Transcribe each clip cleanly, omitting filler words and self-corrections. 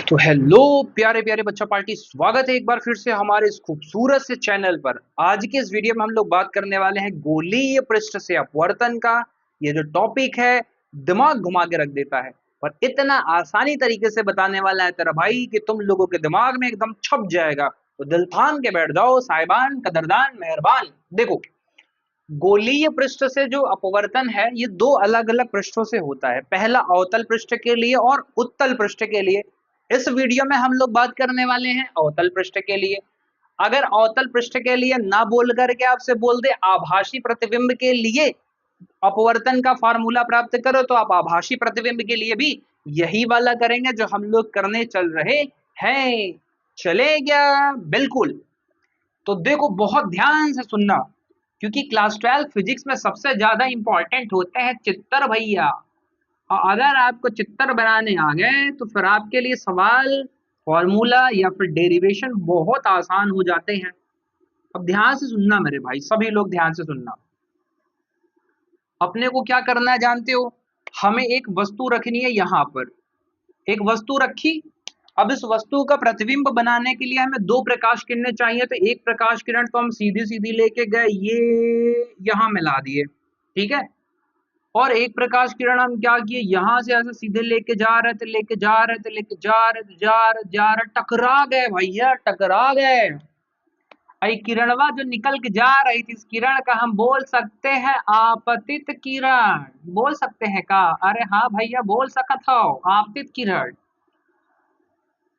तो हेलो प्यारे प्यारे बच्चा पार्टी, स्वागत है एक बार फिर से हमारे इस खूबसूरत से चैनल पर। आज के इस वीडियो में हम लोग बात करने वाले हैं गोलीय पृष्ठ से अपवर्तन का। ये जो टॉपिक है दिमाग घुमा के रख देता है, पर इतना आसानी तरीके से बताने वाला है तेरा भाई कि तुम लोगों के दिमाग में एकदम छप जाएगा। तो दिल थाम के बैठ जाओ साहिबान, कदरदान, मेहरबान। देखो, गोलीय पृष्ठ से जो अपवर्तन है ये दो अलग अलग पृष्ठों से होता है। पहला अवतल पृष्ठ के लिए और उत्तल पृष्ठ के लिए। इस वीडियो में हम लोग बात करने वाले हैं अवतल पृष्ठ के लिए। अगर अवतल पृष्ठ के लिए ना बोल करके आपसे बोल दे आभासी प्रतिबिंब के लिए अपवर्तन का फार्मूला प्राप्त करो, तो आप आभासी प्रतिबिंब के लिए भी यही वाला करेंगे जो हम लोग करने चल रहे हैं। चले क्या? बिल्कुल। तो देखो, बहुत ध्यान से सुनना, क्योंकि क्लास 12 फिजिक्स में सबसे ज्यादा इंपॉर्टेंट होते हैं चित्तर भैया। और अगर आपको चित्तर बनाने आ गए तो फिर आपके लिए सवाल, फॉर्मूला या फिर डेरिवेशन बहुत आसान हो जाते हैं। अब ध्यान से सुनना मेरे भाई, सभी लोग ध्यान से सुनना। अपने को क्या करना है जानते हो? हमें एक वस्तु रखनी है यहाँ पर। एक वस्तु रखी। अब इस वस्तु का प्रतिबिंब बनाने के लिए हमें दो प्रकाश किरणें चाहिए। तो एक प्रकाश किरण तो हम सीधी सीधी लेके गए, ये यहाँ मिला दिए, ठीक है। और एक प्रकाश किरण हम क्या किए, यहां से ऐसे सीधे लेके जा रहे थे, लेके जा रहे थे, लेके जा रहे थे, जा रहे, टकरा गए भैया, टकरा गए। किरणवा जो निकल के जा रही थी, इस किरण का हम बोल सकते हैं आपतित किरण। बोल सकते हैं का? अरे हाँ भैया, बोल सकत हो, आपतित किरण।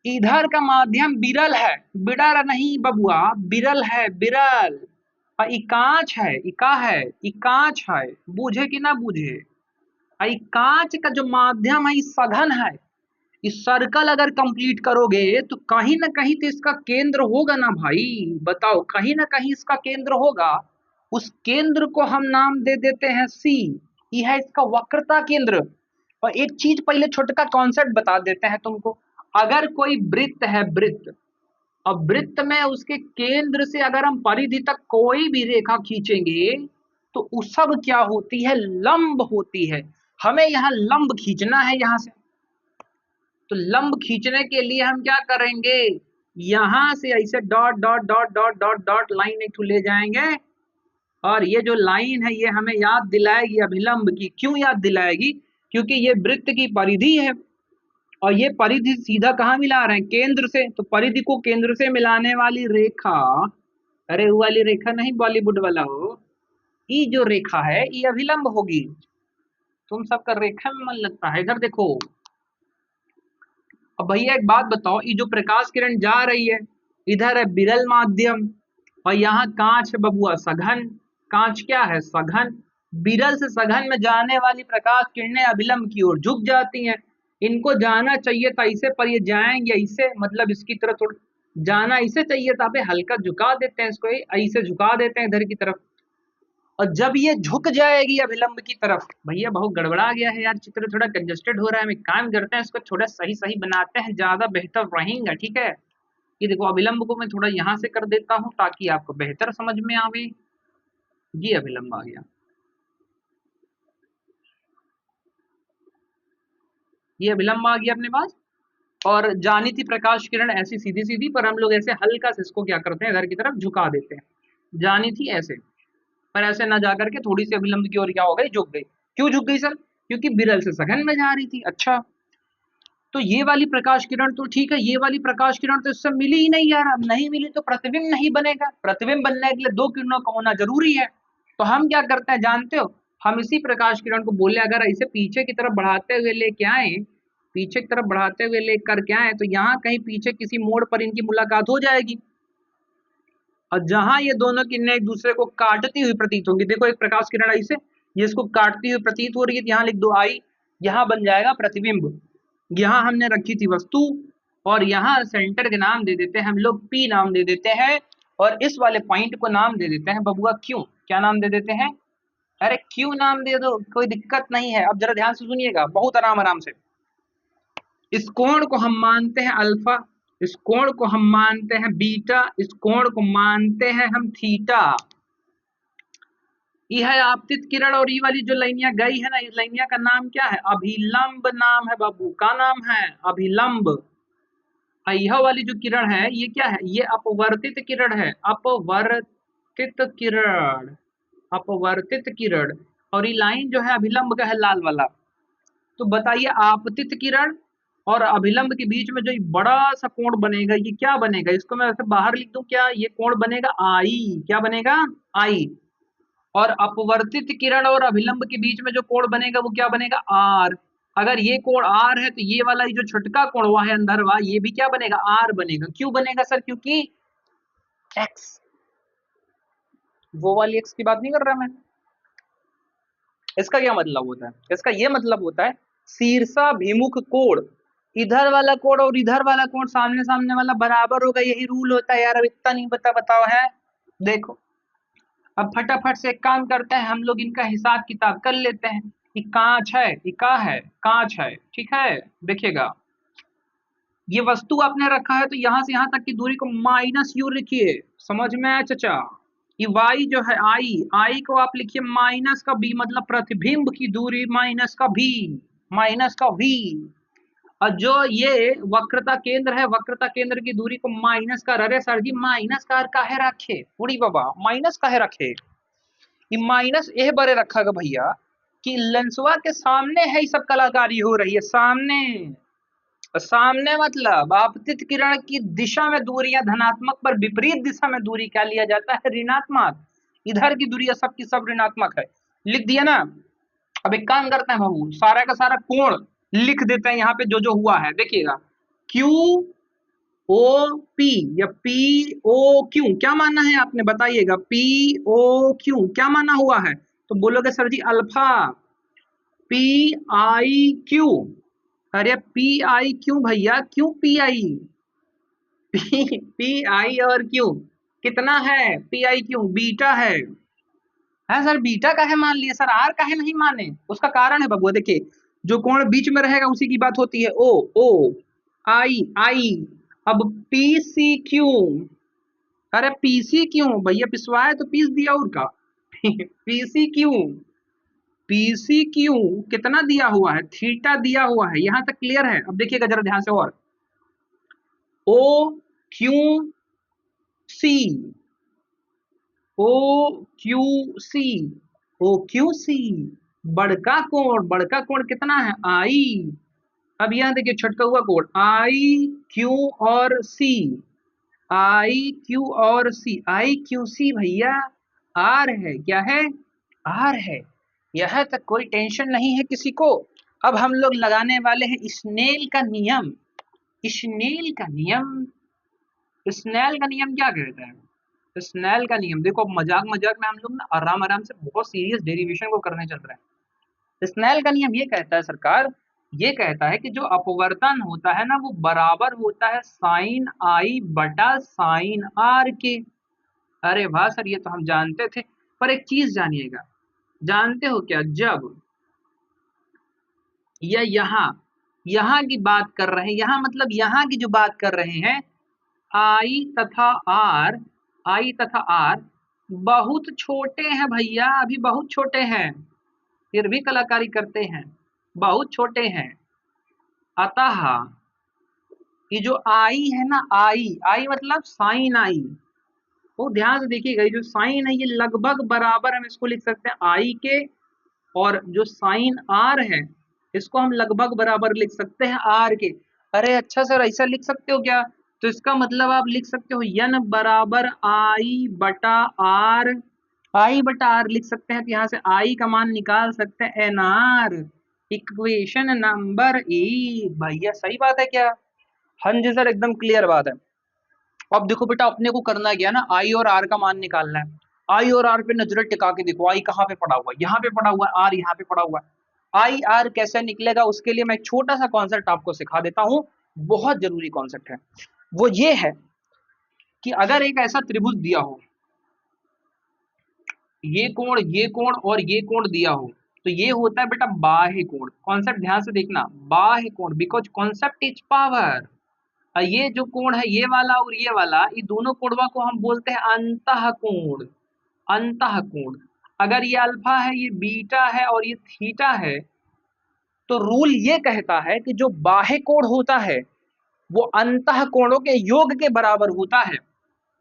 इधर का माध्यम बिरल है, बिडर नहीं बबुआ, बिरल है, बिरल। और इकांच है, इका है, इकांच है। बूझे कि ना बूझे? कांच का जो माध्यम है ये सघन है। इस सर्कल अगर कंप्लीट करोगे तो कहीं ना कहीं तो इसका केंद्र होगा ना भाई। बताओ, कहीं ना कहीं इसका केंद्र होगा। उस केंद्र को हम नाम दे देते हैं सी। ये है इसका वक्रता केंद्र। और एक चीज पहले छोटा कॉन्सेप्ट बता देते हैं तुमको। अगर कोई वृत्त है, वृत्त, और वृत्त में उसके केंद्र से अगर हम परिधि तक कोई भी रेखा खींचेंगे तो उस सब क्या होती है? लंब होती है। हमें यहाँ लंब खींचना है यहाँ से। तो लंब खींचने के लिए हम क्या करेंगे? यहां से ऐसे dot dot dot dot dot dot line एक ले जाएंगे। और ये जो लाइन है ये हमें याद दिलाएगी अभिलंब की। क्यों याद दिलाएगी? क्योंकि ये वृत्त की परिधि है और ये परिधि सीधा कहाँ मिला रहे हैं? केंद्र से। तो परिधि को केंद्र से मिलाने वाली रेखा, अरे वो वाली रेखा नहीं, बॉलीवुड वाला हो, ये जो रेखा है ये अभिलंब होगी। तुम सबका रेखा में मन लगता है। इधर देखो। अब भैया एक बात बताओ, ये जो प्रकाश किरण जा रही है, इधर है बिरल माध्यम और यहाँ कांच है बबुआ, सघन। कांच क्या है? सघन। बिरल से सघन में जाने वाली प्रकाश किरणें अभिलंब की ओर झुक जाती हैं। इनको जाना चाहिए था इसे, पर ये जाएंगे इसे, मतलब इसकी तरफ थोड़ा जाना इसे चाहिए था। अबे हल्का झुका देते हैं इसको, ऐसे झुका देते हैं इधर की तरफ। और जब ये झुक जाएगी अभिलंब की तरफ, भैया बहुत गड़बड़ा गया है यार, चित्र थोड़ा कंजेस्टेड हो रहा है। हम एक काम करते हैं, इसको थोड़ा सही सही बनाते हैं, ज्यादा बेहतर रहेगा, ठीक है। ये देखो, अभिलंब को मैं थोड़ा यहाँ से कर देता हूँ ताकि आपको बेहतर समझ में आवे। ये अभिलंब आ गया, ये अभिलंब आ गया अपने पास। और जानी थी प्रकाश किरण ऐसी सीधी सीधी, पर हम लोग ऐसे हल्का से इसको क्या करते हैं, इधर की तरफ झुका देते हैं। जानी थी ऐसे, पर ऐसे ना जाकर के थोड़ी सी अभिलंब की ओर क्या हो गई, झुक गई। क्यों झुक गई सर? क्योंकि बिरल से सघन में जा रही थी। अच्छा, तो ये वाली प्रकाश किरण तो ठीक है, ये वाली प्रकाश किरण तो इससे मिली ही नहीं यार। अब नहीं मिली तो प्रतिबिंब नहीं बनेगा। प्रतिबिंब बनने के लिए दो किरणों का होना जरूरी है। तो हम क्या करते हैं जानते हो? हम इसी प्रकाश किरण को बोले अगर इसे पीछे की तरफ बढ़ाते हुए लेके आए, पीछे की तरफ बढ़ाते हुए लेकर के आए, तो यहाँ कहीं पीछे किसी मोड़ पर इनकी मुलाकात हो जाएगी। और जहां ये दोनों किरणें एक दूसरे को काटती हुई प्रतीत होंगी, देखो एक प्रकाश किरण आई से ये इसको काटती हुई प्रतीत हो रही है, तो यहाँ लिख दो आई। यहाँ बन जाएगा प्रतिबिंब। यहाँ हमने रखी थी वस्तु और यहाँ सेंटर के नाम दे देते हैं हम लोग, पी नाम दे देते हैं। और इस वाले पॉइंट को नाम दे देते हैं बबुआ क्यों। क्या नाम दे देते हैं? अरे क्यों नाम दे दो, कोई दिक्कत नहीं है। अब जरा ध्यान से सुनिएगा, बहुत आराम आराम से। इस कोण को हम मानते हैं अल्फा, इस कोण को हम मानते हैं बीटा, इस कोण को मानते हैं हम थीटा। ये है आपतित किरण और ये वाली जो लाइनियां गई है ना, इस लाइनिया का नाम क्या है? अभिलंब नाम है बाबू। का नाम है? अभिलंब। यह वाली जो किरण है ये क्या है, ये अपवर्तित किरण है, अपवर्तित किरण, अपवर्तित किरण। और ये लाइन जो है अभिलंब का है, लाल वाला। तो बताइए आपतित किरण और अभिलंब के बीच में जो ये बड़ा सा कोण बनेगा, ये क्या बनेगा, इसको मैं ऐसे बाहर लिख दूं क्या, ये कोण बनेगा आई, क्या बनेगा, आई। और अपवर्तित किरण और अभिलंब के बीच में जो कोण बनेगा वो क्या बनेगा, आर। अगर ये कोण आर है तो ये वाला जो छोटका कोण हुआ है अंदर हुआ, ये भी क्या बनेगा, आर बनेगा। क्यों बनेगा सर, क्योंकि एक्स, वो वाली एक्स की बात नहीं कर रहा मैं। इसका क्या मतलब होता है, इसका ये मतलब होता है शीर्षाभिमुख कोण, इधर वाला कोण और इधर वाला कोण सामने सामने वाला बराबर होगा, यही रूल होता है यार। अब इतना नहीं बताओ है। देखो अब फटाफट से एक काम करते हैं, हम लोग इनका हिसाब किताब कर लेते हैं। ये कांच है, ये का है, कांच है, ठीक है। देखिएगा ये वस्तु आपने रखा है तो यहां से यहां तक की दूरी को माइनस यू लिखिए, समझ में आया चचा। ये y जो है आई, आई को आप लिखिए माइनस का b, मतलब प्रतिबिंब की दूरी माइनस का v, माइनस का v। और जो ये वक्रता केंद्र है, वक्रता केंद्र की दूरी को माइनस कर, अरे सर जी माइनस कर काहे रखे, पूरी बाबा माइनस काहे रखे, ये माइनस एह बरे रखा गा भैया कि लेंसवा के सामने है ये सब कलाकारी हो रही है, सामने। सामने मतलब आपतित किरण की दिशा में दूरी या धनात्मक पर विपरीत दिशा में दूरी क्या लिया जाता है, ऋणात्मक। इधर की दूरी सब की सब ऋणात्मक है, लिख दिया ना। अब एक काम करते हैं बाबू, सारा का सारा कोण लिख देते हैं यहाँ पे जो जो हुआ है। देखिएगा क्यू ओ पी या पी ओ क्यू, क्या मानना है आपने बताइएगा, पी ओ क्यू क्या माना हुआ है, तो बोलोगे sir ji alpha P I Q. अरे पी आई क्यू भैया, क्यों पी आई, पी आई और क्यू कितना है, पी आई क्यू बीटा है सर, बीटा काहे मान लिए सर, आर काहे नहीं माने, उसका कारण है बबुआ। देखिए जो कोण बीच में रहेगा उसी की बात होती है, ओ ओ आई आई। अब पी सी क्यू, अरे पीसी क्यों भैया, पिसवाए तो पीस दिया और का, पीसी क्यू, पीसी क्यू कितना दिया हुआ है, थीटा दिया हुआ है, यहां तक क्लियर है। अब देखिएगा जरा ध्यान से, और O Q C, O Q C, O Q C, बड़का कोण कितना है, आई। अब यहां देखिए छटका हुआ कोण आई क्यू और सी, आई क्यू और सी, आई क्यू सी भैया आर है, क्या है, आर है। यह तक कोई टेंशन नहीं है किसी को। अब हम लोग लगाने वाले हैं स्नेल का नियम। स्नेल का नियम, स्नेल का नियम क्या कहता है, स्नेल का नियम देखो, मजाक मजाक में हम लोग ना आराम आराम से बहुत सीरियस डेरिवेशन को करने चल रहे हैं। स्नेल का नियम ये कहता है सरकार, ये कहता है कि जो अपवर्तन होता है ना वो बराबर होता है साइन आई बटा साइन आर के। अरे वाह सर, ये तो हम जानते थे, पर एक चीज जानिएगा, जानते हो क्या, जब या यहाँ की बात कर रहे हैं, यहाँ मतलब यहाँ की जो बात कर रहे हैं, आई तथा आर, आई तथा आर बहुत छोटे हैं भैया, अभी बहुत छोटे हैं, फिर भी कलाकारी करते हैं, बहुत छोटे हैं। अतः ये जो आई है ना, आई आई मतलब साइन आई, वो ध्यान से देखिएगा, ये जो साइन है ये लगभग बराबर हम इसको लिख सकते हैं आई के, और जो साइन आर है इसको हम लगभग बराबर लिख सकते हैं आर के। अरे अच्छा सर ऐसा लिख सकते हो क्या, तो इसका मतलब आप लिख सकते हो यन बराबर आई बटा आर, आई बटा आर लिख सकते हैं, तो यहाँ से आई का मान निकाल सकते हैं N R, equation number E. भैया सही बात है क्या, हाँ जी सर एकदम क्लियर बात है। अब देखो बेटा अपने को करना क्या ना, आई और आर का मान निकालना है। आई और आर पे नजर टिका के देखो, आई कहाँ पे पड़ा हुआ है, यहाँ पे पड़ा हुआ है, आर यहाँ पे पड़ा हुआ है। आई आर कैसे निकलेगा उसके लिए मैं एक छोटा सा कॉन्सेप्ट आपको सिखा देता हूँ, बहुत जरूरी कॉन्सेप्ट है। वो ये है कि अगर एक ऐसा त्रिभुज दिया हो, ये कोण और ये कोण दिया हो, तो ये होता है बेटा बाह्य कोण। कॉन्सेप्ट ध्यान से देखना, बाह्य कोण, बिकॉज कॉन्सेप्ट इज पावर। ये जो कोण है ये वाला और ये वाला, ये दोनों कोणों को हम बोलते हैं अंतः कोण, अंतः कोण। अगर ये अल्फा है, ये बीटा है और ये थीटा है, तो रूल ये कहता है कि जो बाह्य कोण होता है वो अंतः कोणों के योग के बराबर होता है।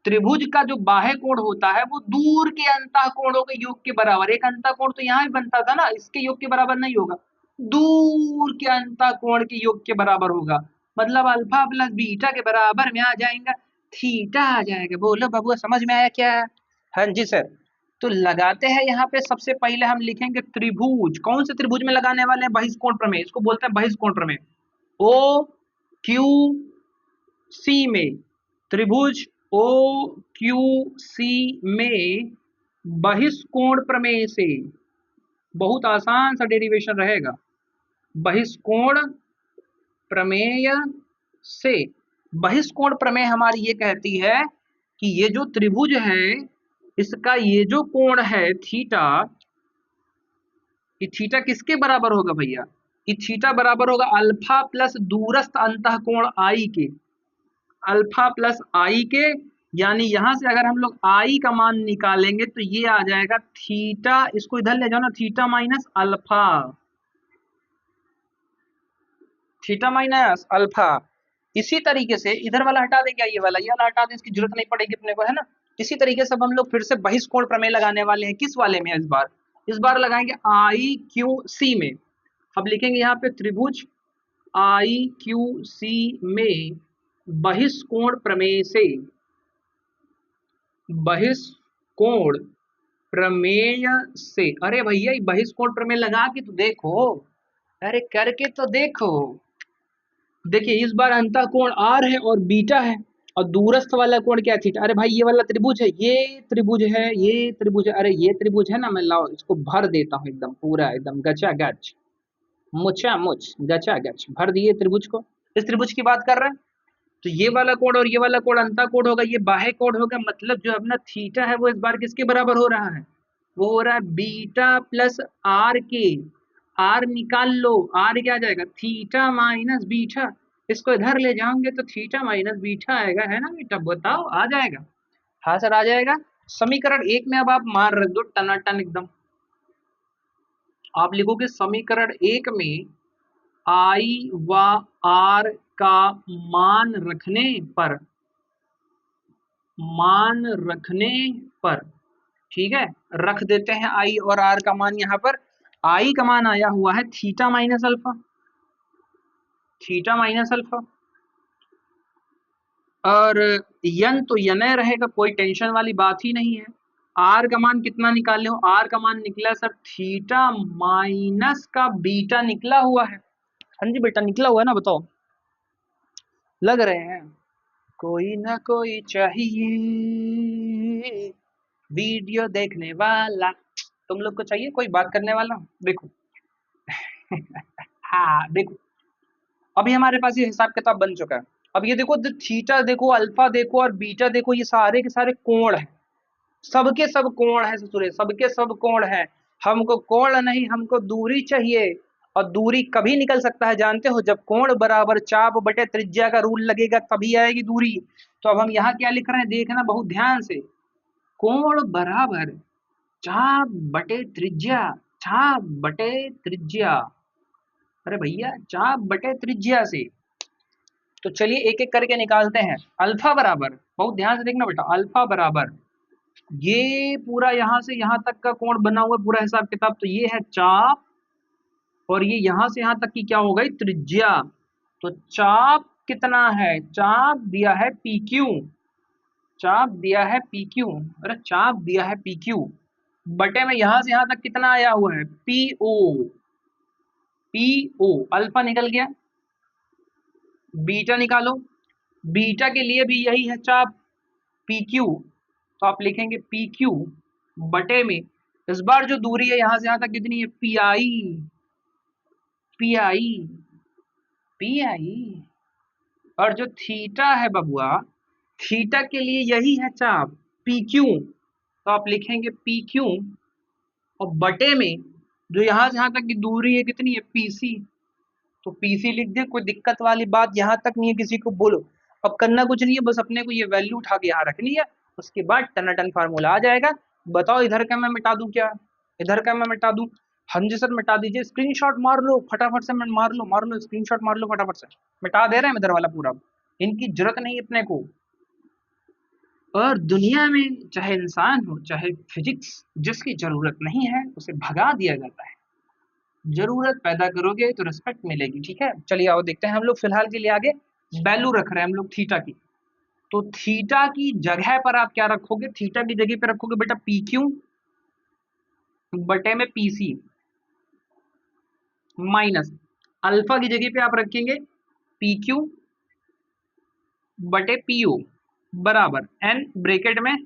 त्रिभुज का जो बाह्य कोण होता है वो दूर के अंतः कोणों के योग के बराबर, एक अंतः कोण तो यहाँ भी बनता था ना, इसके योग के बराबर नहीं होगा, दूर के अंतः कोण के योग के बराबर होगा। मतलब अल्फा प्लस बीटा के बराबर में आ जाएगा, थीटा आ जाएगा। बोलो बबुआ समझ में आया क्या? हाँ जी सर। तो लगाते हैं यहाँ पे, सबसे पहले हम लिखेंगे त्रिभुज। कौन से त्रिभुज में लगाने वाले हैं? बहिष्कोण प्रमेय, इसको बोलते हैं बहिष्कोण प्रमेय। ओ क्यू सी में, त्रिभुज ओ क्यू सी में बहिष्कोण प्रमेय से, बहुत आसान सा डेरिवेशन रहेगा, बहिष्कोण प्रमेय से। बहिष्कोण प्रमेय हमारी ये कहती है कि ये जो त्रिभुज है इसका ये जो कोण है थीटा, ये थीटा किसके बराबर होगा भैया? ये थीटा बराबर होगा अल्फा प्लस दूरस्थ अंतः कोण आई के, अल्फा प्लस आई के। यानी यहां से अगर हम लोग आई का मान निकालेंगे तो ये आ जाएगा थीटा, इसको इधर ले जाओ ना, theta minus alpha, theta minus alpha. इसी तरीके से इधर वाला हटा दें, क्या ये वाला हटा दें, इसकी जरूरत नहीं पड़ेगी अपने को, है ना। इसी तरीके से अब हम लोग फिर से बहिष्कोण प्रमेय लगाने वाले हैं। किस वाले में? इस बार लगाएंगे आई क्यू सी में। अब लिखेंगे यहाँ पे त्रिभुज आई क्यू सी में बहिष्कोण प्रमेय से, बहिष्कोण प्रमेय से। अरे भैया ये बहिष्कोण प्रमेय लगा के तो देखो, अरे करके तो देखो। देखिए इस बार अंतः कोण आर है और बीटा है, और दूरस्थ वाला कोण क्या है? थीटा। अरे भाई ये वाला त्रिभुज है, ये त्रिभुज है, ये त्रिभुज है, अरे ये त्रिभुज है ना, मैं लाओ इसको भर देता हूँ एकदम पूरा, एकदम गचा गच, मुचा मुच, गचा गच भर दिए त्रिभुज को। इस त्रिभुज की बात कर रहे हैं, तो ये वाला कोण और ये वाला कोण अंतः कोण होगा, ये बाह्य कोण होगा। मतलब जो अपना थीटा है वो इस बार किसके बराबर हो रहा है? वो हो रहा है बीटा प्लस आर के। आर निकाल लो, आर क्या आ जाएगा? Theta minus beta. इसको इधर ले जाओगे तो थीटा माइनस बीटा आएगा, है ना बेटा? बताओ आ जाएगा? हाँ सर आ जाएगा। समीकरण एक में अब आप मान रख दो टनाटन एकदम। आप लिखोगे समीकरण एक में आई व आर का मान रखने पर, मान रखने पर, ठीक है, रख देते हैं आई और आर का मान। यहाँ पर आई का मान आया हुआ है theta minus alpha, theta minus alpha, और यन तो यन रहेगा, कोई टेंशन वाली बात ही नहीं है। आर का मान कितना निकाले हो? आर का मान निकला सर थीटा माइनस का बीटा निकला हुआ है। हाँ जी बेटा निकला हुआ है ना, बताओ लग रहे हैं? कोई ना कोई चाहिए वीडियो देखने वाला, तुम लोग को चाहिए कोई बात करने वाला? देखो हाँ देखो, अभी हमारे पास ये हिसाब किताब बन चुका है। अब ये देखो थीटा देखो, अल्फा देखो और बीटा देखो, ये सारे के सारे कोण है, सबके सब कोण है ससुरे, सबके सब कोण है। हमको कोण नहीं, हमको दूरी चाहिए। और दूरी कभी निकल सकता है जानते हो? जब कोण बराबर चाप बटे त्रिज्या का रूल लगेगा तभी आएगी दूरी। तो अब हम यहाँ क्या लिख रहे हैं देखना बहुत ध्यान से, कोण बराबर चाप बटे त्रिज्या, चाप बटे त्रिज्या। अरे भैया चाप बटे त्रिज्या से। तो चलिए एक एक करके निकालते हैं। अल्फा बराबर, बहुत ध्यान से देखना बेटा, अल्फा बराबर ये पूरा यहाँ से यहाँ तक का कोण बना हुआ पूरा हिसाब किताब, तो ये है चाप, और ये यहाँ से यहाँ तक की क्या हो गई? त्रिज्या। तो चाप कितना है? चाप दिया है पी क्यू, चाप दिया है पी क्यू, अरे चाप दिया है पी क्यू, बटे में यहाँ से यहाँ तक कितना आया हुआ है? P O, P O. Alpha निकल गया, बीटा निकालो, बीटा के लिए भी यही है चाप पी क्यू, तो आप लिखेंगे पी क्यू बटे में इस बार जो दूरी है यहाँ से यहाँ तक कितनी है? P I, P I, P I. और जो थीटा है बबुआ, थीटा के लिए यही है चाप पी क्यू, तो आप लिखेंगे पी क्यू, और बटे में जो यहाँ से यहाँ तक की दूरी है कितनी है? पीसी, तो पीसी लिख दे, कोई दिक्कत वाली बात यहाँ तक नहीं है किसी को बोलो। अब करना कुछ नहीं है, बस अपने को ये वैल्यू उठा के यहाँ रखनी है, उसके बाद टनाटन फार्मूला आ जाएगा। बताओ इधर का मैं मिटा दूं क्या? इधर का मैं मिटा दूं? हाँ जी सर मिटा दीजिए, स्क्रीनशॉट मार लो फटाफट से, मार लो स्क्रीनशॉट मार लो फटाफट से, मिटा दे रहे हैं इधर वाला पूरा। इनकी जरूरत नहीं अपने को। और दुनिया में चाहे इंसान हो चाहे फिजिक्स, जिसकी जरूरत नहीं है उसे भगा दिया जाता है। जरूरत पैदा करोगे तो रिस्पेक्ट मिलेगी। ठीक है, चलिए आओ देखते हैं हम लोग फिलहाल के लिए आगे वैल्यू रख रहे हैं हम लोग थीटा की। तो थीटा की जगह पर आप क्या रखोगे? थीटा की जगह पे रखोगे बेटा पी क्यू बटे में पीसी माइनस अल्फा की जगह पे आप रखेंगे पी क्यू बटे पीओ बराबर एन ब्रैकेट में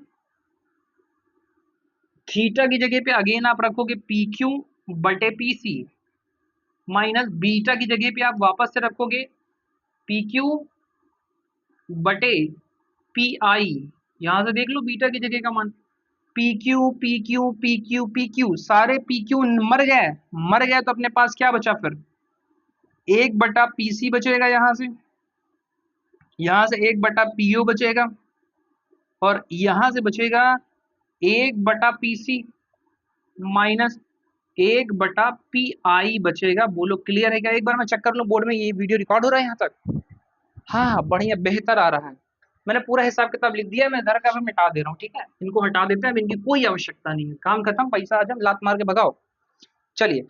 थीटा की जगह पे अगेन आप रखोगे पी क्यू बटे पी सी माइनस बीटा की जगह पे आप वापस से रखोगे पी क्यू बटे पी आई। यहां से देख लो बीटा की जगह का मान P Q P Q P Q P Q, सारे पी क्यू मर गए। मर गए तो अपने पास क्या बचा? फिर एक बटा पीसी बचेगा, यहां से एक बटा पीओ बचेगा और यहां से बचेगा एक बटा पीसी माइनस एक बटा पी आई बचेगा। बोलो क्लियर है क्या? एक बार मैं चेक कर लूं बोर्ड में ये वीडियो रिकॉर्ड हो रहा है यहाँ तक? हाँ बढ़िया, बेहतर आ रहा है। मैंने पूरा हिसाब किताब लिख दिया, मैं इधर का भी मिटा दे रहा हूँ। ठीक है, इनको हटा देते हैं, अब इनकी कोई आवश्यकता नहीं है। काम खत्म, पैसा आ जाए, लात मार के भगाओ। चलिए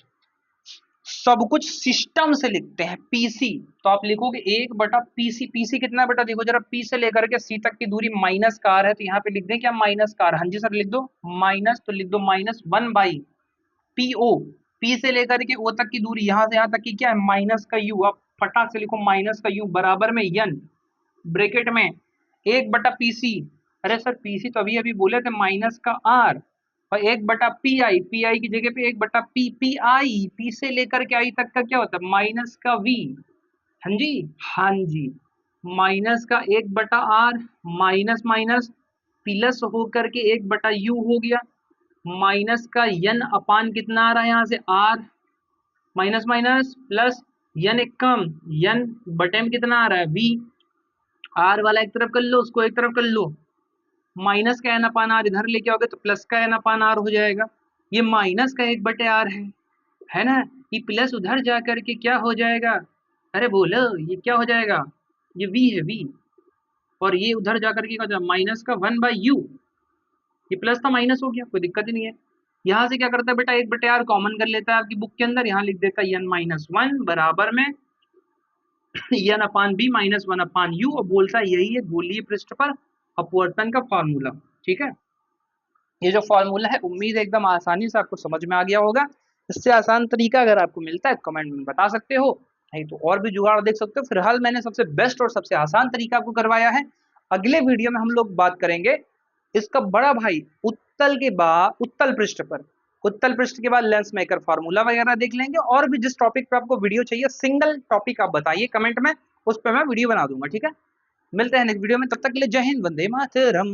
सब कुछ सिस्टम से लिखते हैं। पीसी तो आप लिखोगे एक बटा पीसी। पीसी कितना बेटा? देखो जरा, पी से लेकर के सी तक की दूरी माइनस का आर है, तो यहाँ पे लिख दें क्या? माइनस का आर। हाँ जी सर लिख दो माइनस, तो लिख दो माइनस 1 बाई पीओ। पी से लेकर के ओ तक की दूरी यहाँ से यहाँ तक की क्या है? माइनस का यू। आप फटाक से लिखो माइनस का यू बराबर में यन ब्रैकेट में एक बटा पीसी। अरे सर पीसी तो अभी अभी बोले थे माइनस का आर, और एक बटा पी आई। पी आई की जगह पे एक बटा पी पी आई। पी से लेकर के आई तक का क्या होता है? माइनस का वी। हाँ जी, हाँ जी, माइनस का एक बटा आर माइनस माइनस प्लस होकर के एक बटा यू हो गया माइनस का यन अपान कितना आ रहा है यहाँ से? आर माइनस माइनस प्लस यन एक कम, यन बटे में कितना आ रहा है? वी। आर वाला एक तरफ कर लो, उसको एक तरफ कर लो। माइनस का एन अपान आर इधर लेके आओगे तो प्लस का एन अपान आर हो जाएगा। ये माइनस का एक बटे आर है ना? ये प्लस उधर जा करके क्या हो जाएगा? अरे बोलो ये क्या हो जाएगा? ये वी है वी, और ये उधर जा करके क्या हो जाएगा? माइनस का 1/u। ये प्लस था माइनस हो गया, कोई दिक्कत ही नहीं है। यहाँ से क्या करता है बेटा? एक बटे आर कॉमन कर लेता है आपकी बुक के अंदर, यहाँ लिख देता है n-1 बराबर में n अपान बी माइनस 1/u, और बोलता है यही है गोलीय पृष्ठ पर अपवर्तन का फॉर्मूला। ठीक है, ये जो फॉर्मूला है उम्मीद है एकदम आसानी से आपको समझ में आ गया होगा। इससे आसान तरीका अगर आपको मिलता है तो कमेंट में बता सकते हो, नहीं तो और भी जुगाड़ देख सकते हो। फिलहाल मैंने सबसे बेस्ट और सबसे आसान तरीका आपको करवाया है। अगले वीडियो में हम लोग बात करेंगे इसका बड़ा भाई उत्तल के बाद, उत्तल पृष्ठ पर, उत्तल पृष्ठ के बाद लेंस मेकर फार्मूला वगैरह देख लेंगे। और भी जिस टॉपिक पे आपको वीडियो चाहिए, सिंगल टॉपिक आप बताइए कमेंट में, उस पर मैं वीडियो बना दूंगा। ठीक है, मिलते हैं नेक्स्ट वीडियो में, तब तक के लिए जय हिंद, वंदे मातरम।